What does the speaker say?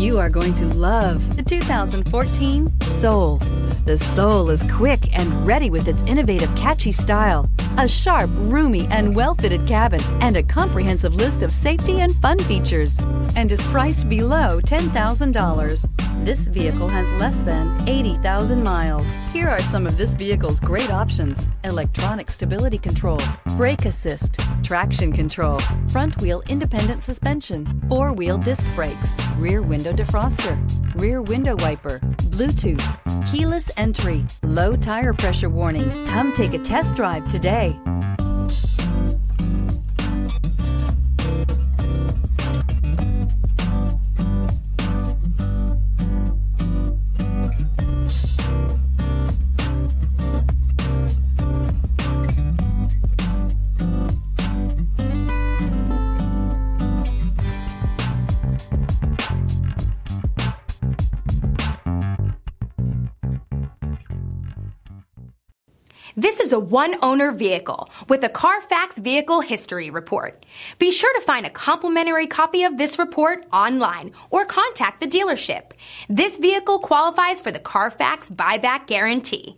You are going to love the 2014 Soul. The Soul is quick and ready with its innovative, catchy style, a sharp, roomy, and well-fitted cabin, and a comprehensive list of safety and fun features, and is priced below $10,000. This vehicle has less than 80,000 miles. Here are some of this vehicle's great options: electronic stability control, brake assist, traction control, front wheel independent suspension, four-wheel disc brakes, rear window defroster, rear window wiper, Bluetooth, keyless entry, low tire pressure warning. Come take a test drive today. This is a one-owner vehicle with a CARFAX Vehicle History Report. Be sure to find a complimentary copy of this report online or contact the dealership. This vehicle qualifies for the CARFAX Buyback Guarantee.